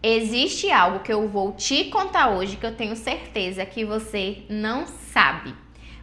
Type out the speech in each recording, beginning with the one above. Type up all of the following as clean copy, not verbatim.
Existe algo que eu vou te contar hoje que eu tenho certeza que você não sabe.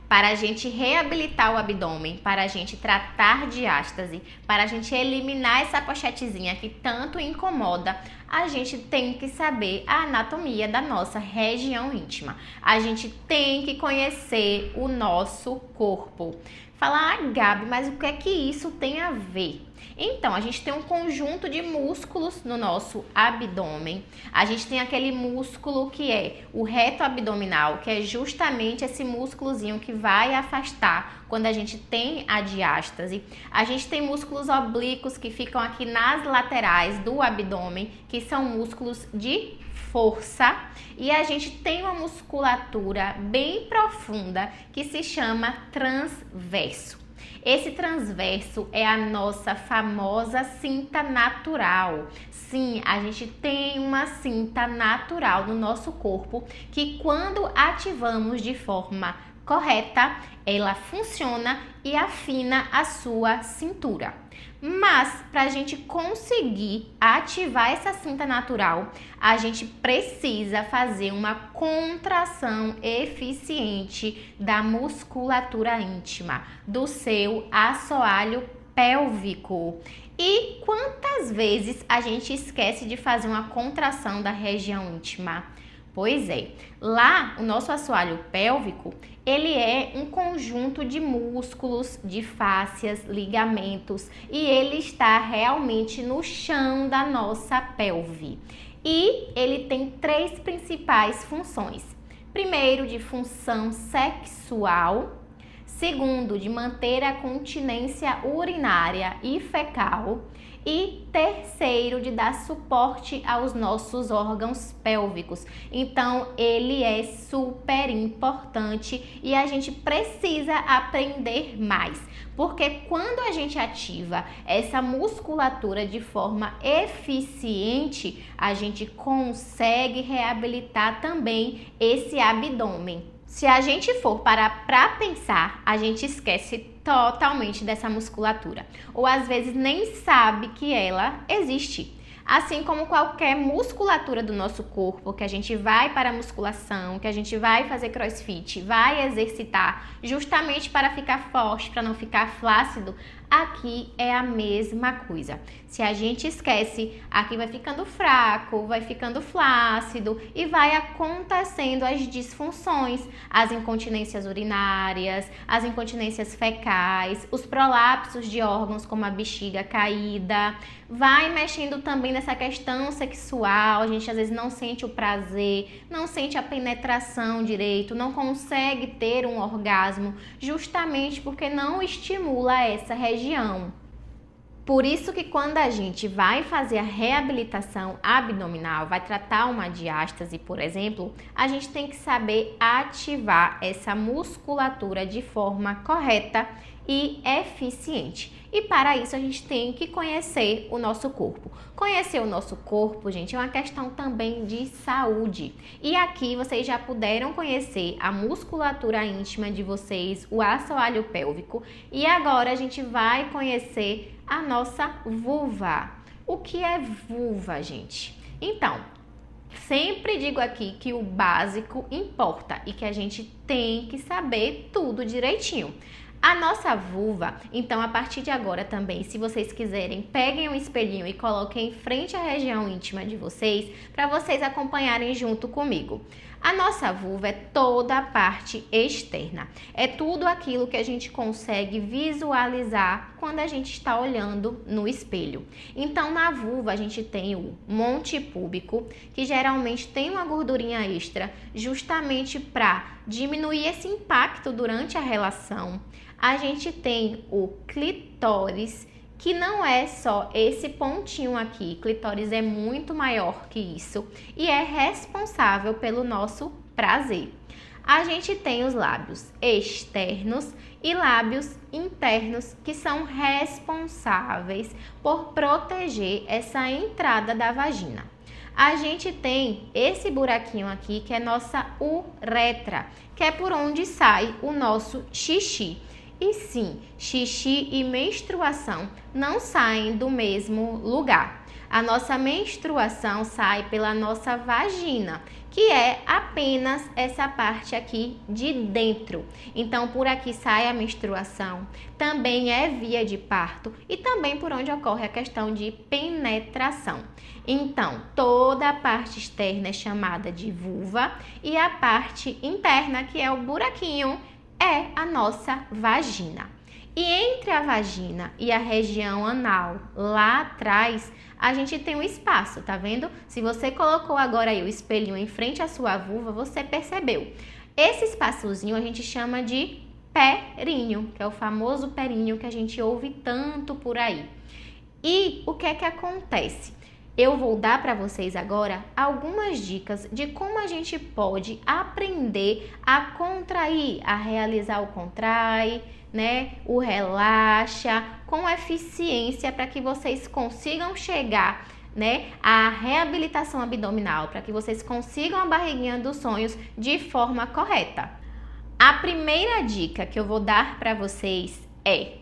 Para a gente reabilitar o abdômen, para a gente tratar diástase, para a gente eliminar essa pochetezinha que tanto incomoda, a gente tem que saber a anatomia da nossa região íntima. A gente tem que conhecer o nosso corpo. Falar, Gabi, mas o que é que isso tem a ver? Então, a gente tem um conjunto de músculos no nosso abdômen. A gente tem aquele músculo que é o reto abdominal, que é justamente esse músculozinho que vai afastar quando a gente tem a diástase. A gente tem músculos oblíquos que ficam aqui nas laterais do abdômen, que são músculos de força, e a gente tem uma musculatura bem profunda que se chama transverso. Esse transverso é a nossa famosa cinta natural. Sim, a gente tem uma cinta natural no nosso corpo que, quando ativamos de forma correta, ela funciona e afina a sua cintura. Mas para a gente conseguir ativar essa cinta natural, a gente precisa fazer uma contração eficiente da musculatura íntima, do seu assoalho pélvico. E quantas vezes a gente esquece de fazer uma contração da região íntima? Pois é, lá o nosso assoalho pélvico, ele é um conjunto de músculos, de fáscias, ligamentos, e ele está realmente no chão da nossa pelve. E ele tem três principais funções. Primeiro, de função sexual. Segundo, de manter a continência urinária e fecal. E terceiro, de dar suporte aos nossos órgãos pélvicos. Então, ele é super importante e a gente precisa aprender mais. Porque quando a gente ativa essa musculatura de forma eficiente, a gente consegue reabilitar também esse abdômen. Se a gente for parar para pensar, a gente esquece totalmente dessa musculatura, ou às vezes nem sabe que ela existe. Assim como qualquer musculatura do nosso corpo, que a gente vai para a musculação, que a gente vai fazer crossfit, vai exercitar justamente para ficar forte, para não ficar flácido, aqui é a mesma coisa. Se a gente esquece, aqui vai ficando fraco, vai ficando flácido e vai acontecendo as disfunções, as incontinências urinárias, as incontinências fecais, os prolapsos de órgãos como a bexiga caída, vai mexendo também nessa questão sexual, a gente às vezes não sente o prazer, não sente a penetração direito, não consegue ter um orgasmo, justamente porque não estimula essa região. Por isso que quando a gente vai fazer a reabilitação abdominal, vai tratar uma diástase, por exemplo, a gente tem que saber ativar essa musculatura de forma correta e eficiente. E para isso a gente tem que conhecer o nosso corpo. Conhecer o nosso corpo, gente, é uma questão também de saúde. E aqui vocês já puderam conhecer a musculatura íntima de vocês, o assoalho pélvico, e agora a gente vai conhecer a nossa vulva. O que é vulva, gente? Então, sempre digo aqui que o básico importa e que a gente tem que saber tudo direitinho. A nossa vulva, então a partir de agora também, se vocês quiserem, peguem um espelhinho e coloquem em frente à região íntima de vocês, para vocês acompanharem junto comigo. A nossa vulva é toda a parte externa, é tudo aquilo que a gente consegue visualizar quando a gente está olhando no espelho. Então, na vulva a gente tem o monte púbico, que geralmente tem uma gordurinha extra, justamente para diminuir esse impacto durante a relação. A gente tem o clitóris, que não é só esse pontinho aqui, clitóris é muito maior que isso e é responsável pelo nosso prazer. A gente tem os lábios externos e lábios internos, que são responsáveis por proteger essa entrada da vagina. A gente tem esse buraquinho aqui, que é nossa uretra, que é por onde sai o nosso xixi. E sim, xixi e menstruação não saem do mesmo lugar. A nossa menstruação sai pela nossa vagina, que é apenas essa parte aqui de dentro. Então, por aqui sai a menstruação, também é via de parto e também por onde ocorre a questão de penetração. Então, toda a parte externa é chamada de vulva e a parte interna, que é o buraquinho, é a nossa vagina. E entre a vagina e a região anal, lá atrás, a gente tem um espaço, tá vendo? Se você colocou agora aí o espelhinho em frente à sua vulva, você percebeu. Esse espaçozinho a gente chama de períneo, que é o famoso períneo que a gente ouve tanto por aí. E o que é que acontece? Eu vou dar para vocês agora algumas dicas de como a gente pode aprender a contrair, a realizar o contrai, né, o relaxa com eficiência para que vocês consigam chegar, né, à reabilitação abdominal, para que vocês consigam a barriguinha dos sonhos de forma correta. A primeira dica que eu vou dar para vocês é: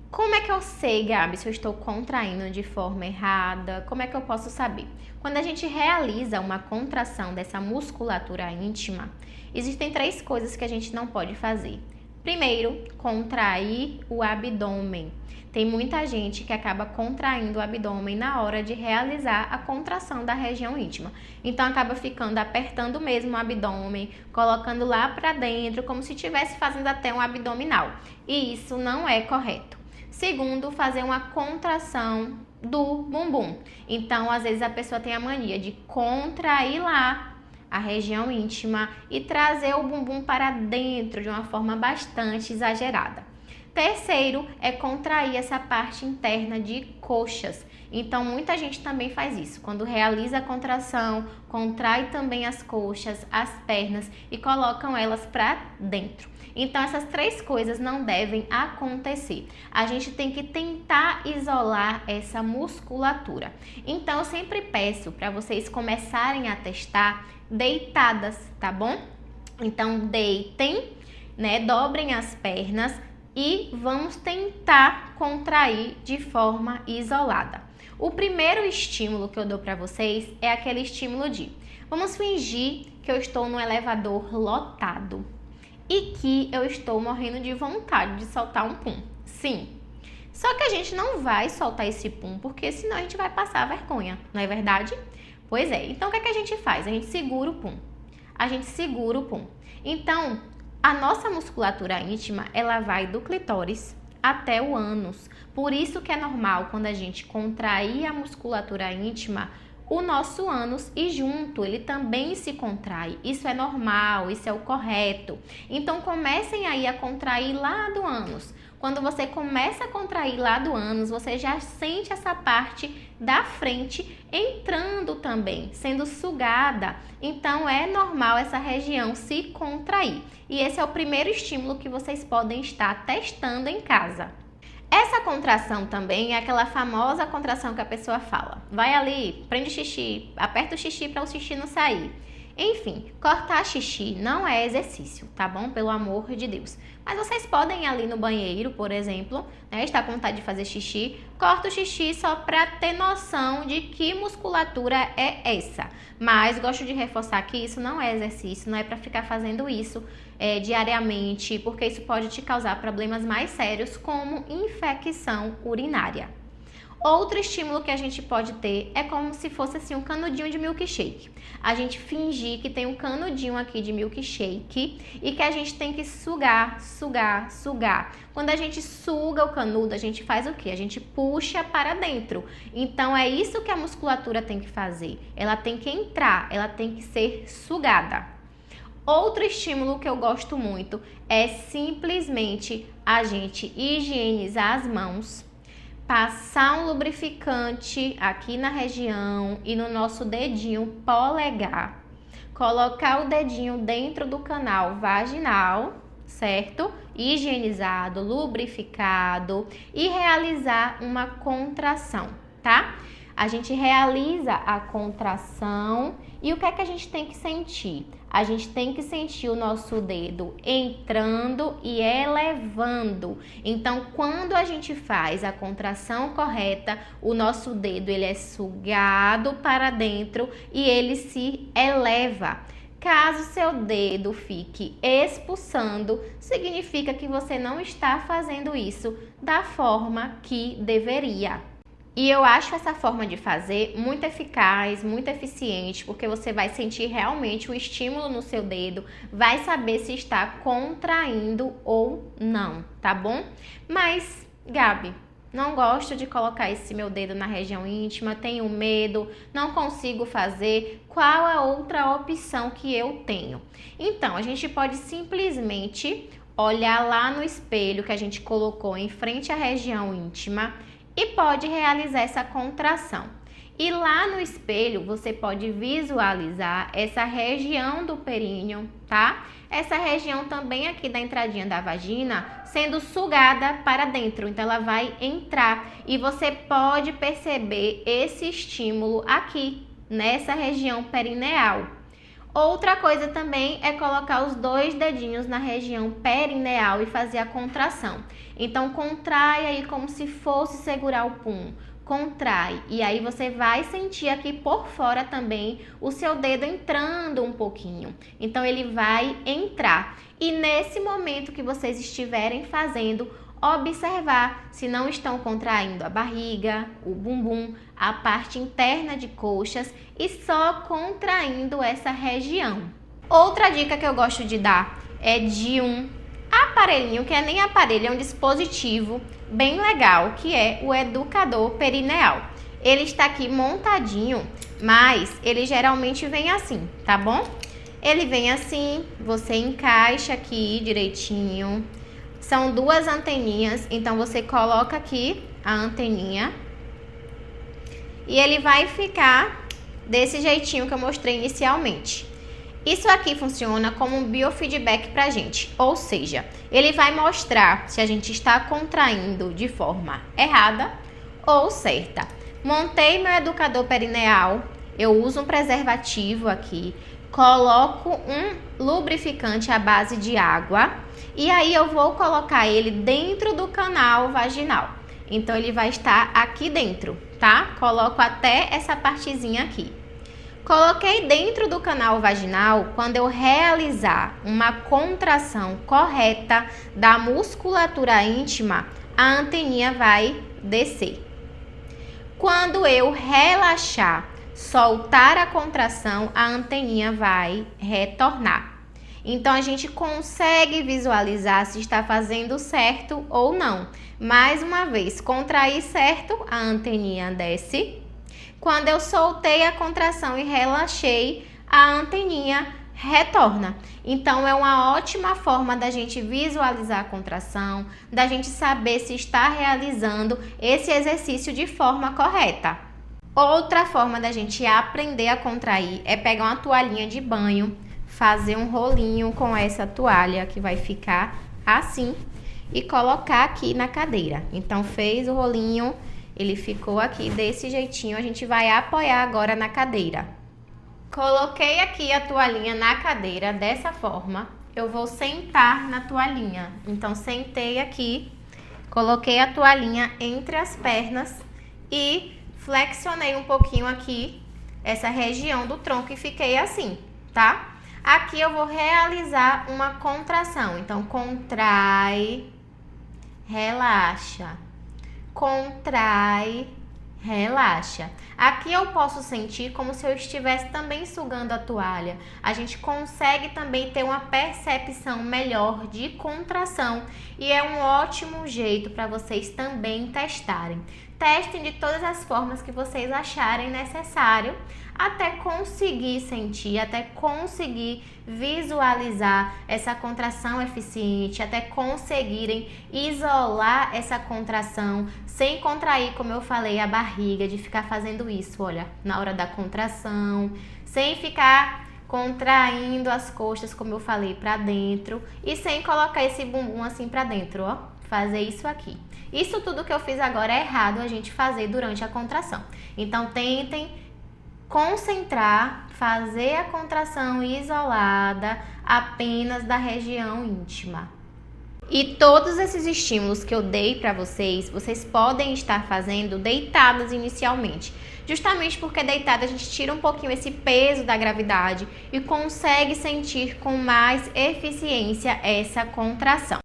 como é que eu sei, Gabi, se eu estou contraindo de forma errada? Como é que eu posso saber? Quando a gente realiza uma contração dessa musculatura íntima, existem 3 coisas que a gente não pode fazer. Primeiro, contrair o abdômen. Tem muita gente que acaba contraindo o abdômen na hora de realizar a contração da região íntima. Então, acaba ficando apertando mesmo o abdômen, colocando lá para dentro, como se estivesse fazendo até um abdominal. E isso não é correto. Segundo, fazer uma contração do bumbum. Então, às vezes a pessoa tem a mania de contrair lá a região íntima e trazer o bumbum para dentro de uma forma bastante exagerada. Terceiro, é contrair essa parte interna de coxas. Então, muita gente também faz isso. Quando realiza a contração, contrai também as coxas, as pernas e colocam elas para dentro. Então, essas 3 coisas não devem acontecer. A gente tem que tentar isolar essa musculatura. Então, eu sempre peço para vocês começarem a testar deitadas, tá bom? Então, deitem, né? Dobrem as pernas e vamos tentar contrair de forma isolada. O primeiro estímulo que eu dou para vocês é aquele estímulo de: vamos fingir que eu estou no elevador lotado e que eu estou morrendo de vontade de soltar um pum. Sim. Só que a gente não vai soltar esse pum, porque senão a gente vai passar vergonha, não é verdade? Pois é. Então, o que é que a gente faz? A gente segura o pum. A gente segura o pum. Então, a nossa musculatura íntima, ela vai do clitóris até o ânus. Por isso que é normal, quando a gente contrair a musculatura íntima, o nosso ânus e junto, ele também se contrai. Isso é normal, isso é o correto. Então, comecem aí a contrair lá do ânus. Quando você começa a contrair lá do ânus, você já sente essa parte da frente entrando também, sendo sugada. Então, é normal essa região se contrair. E esse é o primeiro estímulo que vocês podem estar testando em casa. Essa contração também é aquela famosa contração que a pessoa fala: vai ali, prende xixi, aperta o xixi para o xixi não sair. Enfim, cortar xixi não é exercício, tá bom? Pelo amor de Deus. Mas vocês podem ir ali no banheiro, por exemplo, né? Está com vontade de fazer xixi, corta o xixi só para ter noção de que musculatura é essa. Mas gosto de reforçar que isso não é exercício, não é para ficar fazendo isso diariamente, porque isso pode te causar problemas mais sérios, como infecção urinária. Outro estímulo que a gente pode ter é como se fosse assim um canudinho de milkshake. A gente fingir que tem um canudinho aqui de milkshake e que a gente tem que sugar, sugar, sugar. Quando a gente suga o canudo, a gente faz o quê? A gente puxa para dentro. Então é isso que a musculatura tem que fazer. Ela tem que entrar, ela tem que ser sugada. Outro estímulo que eu gosto muito é simplesmente a gente higienizar as mãos, passar um lubrificante aqui na região e no nosso dedinho polegar, colocar o dedinho dentro do canal vaginal, certo? Higienizado, lubrificado e realizar uma contração, tá? A gente realiza a contração e o que é que a gente tem que sentir? A gente tem que sentir o nosso dedo entrando e elevando. Então, quando a gente faz a contração correta, o nosso dedo ele é sugado para dentro e ele se eleva. Caso seu dedo fique expulsando, significa que você não está fazendo isso da forma que deveria. E eu acho essa forma de fazer muito eficaz, muito eficiente, porque você vai sentir realmente o estímulo no seu dedo, vai saber se está contraindo ou não, tá bom? Mas, Gabi, não gosto de colocar esse meu dedo na região íntima, tenho medo, não consigo fazer. Qual a outra opção que eu tenho? Então, a gente pode simplesmente olhar lá no espelho que a gente colocou em frente à região íntima e pode realizar essa contração. E lá no espelho você pode visualizar essa região do períneo, tá? Essa região também aqui da entradinha da vagina sendo sugada para dentro, então ela vai entrar e você pode perceber esse estímulo aqui, nessa região perineal. Outra coisa também é colocar os 2 dedinhos na região perineal e fazer a contração. Então, contrai aí como se fosse segurar o pum. Contrai. E aí você vai sentir aqui por fora também o seu dedo entrando um pouquinho. Então, ele vai entrar. E nesse momento que vocês estiverem fazendo, observar se não estão contraindo a barriga, o bumbum, a parte interna de coxas e só contraindo essa região. Outra dica que eu gosto de dar é de um aparelhinho, que é nem aparelho, é um dispositivo bem legal, que é o educador perineal. Ele está aqui montadinho, mas ele geralmente vem assim, tá bom? Ele vem assim, você encaixa aqui direitinho. São 2 anteninhas, então você coloca aqui a anteninha e ele vai ficar desse jeitinho que eu mostrei inicialmente. Isso aqui funciona como um biofeedback pra gente, ou seja, ele vai mostrar se a gente está contraindo de forma errada ou certa. Montei meu educador perineal, eu uso um preservativo aqui, coloco um lubrificante à base de água e aí eu vou colocar ele dentro do canal vaginal. Então ele vai estar aqui dentro, tá? Coloco até essa partezinha aqui. Coloquei dentro do canal vaginal, quando eu realizar uma contração correta da musculatura íntima, a anteninha vai descer. Quando eu relaxar, soltar a contração, a anteninha vai retornar. Então, a gente consegue visualizar se está fazendo certo ou não. Mais uma vez, contrair certo, a anteninha desce. Quando eu soltei a contração e relaxei, a anteninha retorna. Então, é uma ótima forma da gente visualizar a contração, da gente saber se está realizando esse exercício de forma correta. Outra forma da gente aprender a contrair é pegar uma toalhinha de banho, fazer um rolinho com essa toalha que vai ficar assim e colocar aqui na cadeira. Então, fez o rolinho, ele ficou aqui desse jeitinho, a gente vai apoiar agora na cadeira. Coloquei aqui a toalhinha na cadeira dessa forma, eu vou sentar na toalhinha. Então, sentei aqui, coloquei a toalhinha entre as pernas e flexionei um pouquinho aqui essa região do tronco e fiquei assim, tá? Aqui eu vou realizar uma contração. Então, contrai, relaxa, contrai, relaxa. Aqui eu posso sentir como se eu estivesse também sugando a toalha. A gente consegue também ter uma percepção melhor de contração e é um ótimo jeito para vocês também testarem. Testem de todas as formas que vocês acharem necessário até conseguir sentir, até conseguir visualizar essa contração eficiente, até conseguirem isolar essa contração sem contrair, como eu falei, a barriga, de ficar fazendo isso, olha, na hora da contração, sem ficar contraindo as coxas, como eu falei, para dentro e sem colocar esse bumbum assim para dentro, ó, fazer isso aqui. Isso tudo que eu fiz agora é errado a gente fazer durante a contração. Então, tentem concentrar, fazer a contração isolada apenas da região íntima. E todos esses estímulos que eu dei para vocês, vocês podem estar fazendo deitadas inicialmente. Justamente porque deitada a gente tira um pouquinho esse peso da gravidade e consegue sentir com mais eficiência essa contração.